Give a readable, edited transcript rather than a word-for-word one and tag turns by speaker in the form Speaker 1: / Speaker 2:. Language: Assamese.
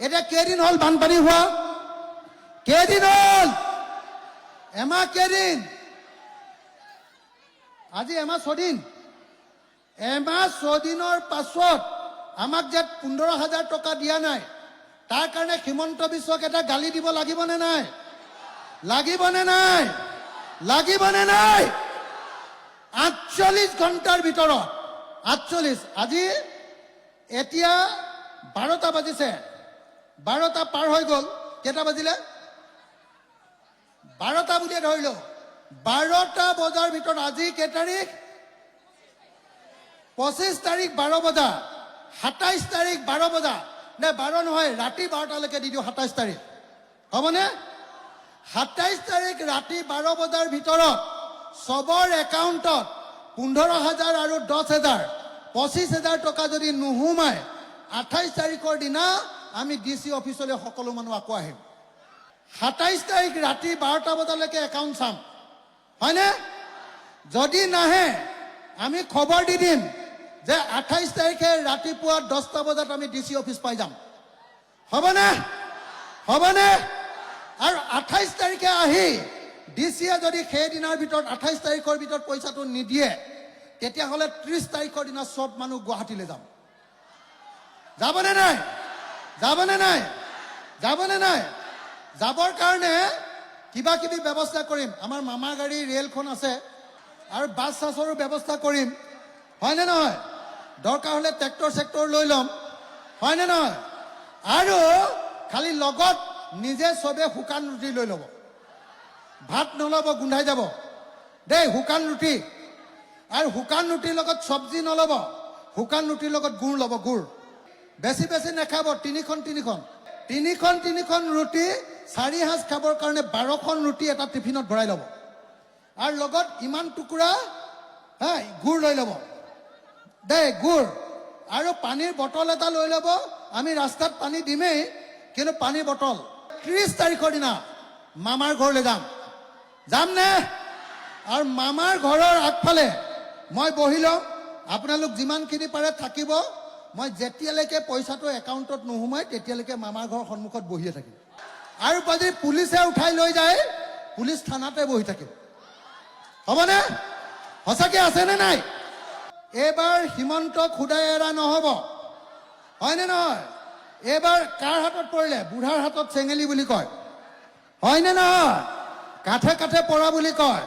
Speaker 1: এটা কেইদিন হল বানপানী হোৱা? কেইদিন হল? এমাহ কেইদিন? আজি এমাহ 6 দিন। এমাহ 6 দিনৰ পাছত আমাক যে 15,000 টকা দিয়া নাই, তাৰ কাৰণে হিমন্ত বিশ্বক এটা গালি দিব লাগিব নে নাই? লাগিব নে নাই? লাগিব নে নাই? 48 ঘণ্টাৰ ভিতৰত 48, আজি এতিয়া 12টা বাজিছে, 12টা পাৰ হৈ গ'ল। কেইটা বাজিলে? 12টা বুলিয়ে ধৰিলো। 12টা বজাৰ ভিতৰত আজি কেই তাৰিখ? 25 তাৰিখ 12 বজা, 27 তাৰিখ 12 বজা, নে 12 নহয়, ৰাতি 12টালৈকে দি দিওঁ 27 তাৰিখ, হ'বনে? 27 তাৰিখ ৰাতি 12 বজাৰ ভিতৰত চবৰ একাউণ্টত 15,000 আৰু 10,000, 25,000 টকা যদি নোসোমায়, 28 তাৰিখৰ দিনা আমি DC অফিচলৈ সকলো মানুহ আকৌ আহিম। 27 তাৰিখ ৰাতি 12টা বজালৈকে একাউণ্ট চাম, হয়নে? যদি নাহে আমি খবৰ দি দিম যে 28 তাৰিখে ৰাতিপুৱা 10টা বজাত আমি DC অফিচ পাই যাম, হ'বনে? হ'বনে? আৰু 28 তাৰিখে আহি DCয়ে যদি সেইদিনাৰ ভিতৰত 28 তাৰিখৰ ভিতৰত পইচাটো নিদিয়ে, তেতিয়াহ'লে 30 তাৰিখৰ দিনা চব মানুহ গুৱাহাটীলৈ যাম। যাবনে নাই? যাবনে নাই? যাবনে নাই? যাবৰ কাৰণে কিবা কিবি ব্যৱস্থা কৰিম। আমাৰ মামাৰ গাড়ী ৰেলখন আছে আৰু বাছ চাছৰো ব্যৱস্থা কৰিম, হয়নে নহয়? দৰকাৰ হ'লে ট্ৰেক্টৰ চেক্টৰ লৈ ল'ম, হয়নে নহয়? আৰু খালি লগত নিজে চবে শুকান ৰুটি লৈ ল'ব, ভাত নল'ব, গোন্ধাই যাব দেই। শুকান ৰুটি, আৰু শুকান ৰুটিৰ লগত চব্জি নল'ব, শুকান ৰুটিৰ লগত গুড় ল'ব, গুড়। বেছি বেছি নাখাব, তিনিখন ৰুটি 4 সাঁজ খাবৰ কাৰণে 12খন ৰুটি এটা টিফিনত ভৰাই ল'ব, আৰু লগত ইমান টুকুৰা গুড় লৈ ল'ব দেই, গুড়। আৰু পানীৰ বটল এটা লৈ ল'ব। আমি ৰাস্তাত পানী দিমেই, কিন্তু পানীৰ বটল। 30 তাৰিখৰ দিনা মামাৰ ঘৰলৈ যাম নে? আৰু মামাৰ ঘৰৰ আগফালে মই বহি ল'ম, আপোনালোক যিমানখিনি পাৰে থাকিব। মই যেতিয়ালৈকে পইচাটো একাউণ্টত নোসোমায় তেতিয়ালৈকে মামাৰ ঘৰৰ সন্মুখত বহিয়ে থাকিম। আৰু যদি পুলিচে উঠাই লৈ যায়, পুলিচ থানাতে বহি থাকিম, হ'বনে? সঁচাকৈ আছেনে নাই? এইবাৰ হিমন্তক খুদাই এৰা নহ'ব, হয়নে নহয়? এইবাৰ কাৰ হাতত পৰিলে? বুঢ়াৰ হাতত চেঙেলি বুলি কয়, হয়নে নহয়? কাঠে কাঠে পৰা বুলি কয়।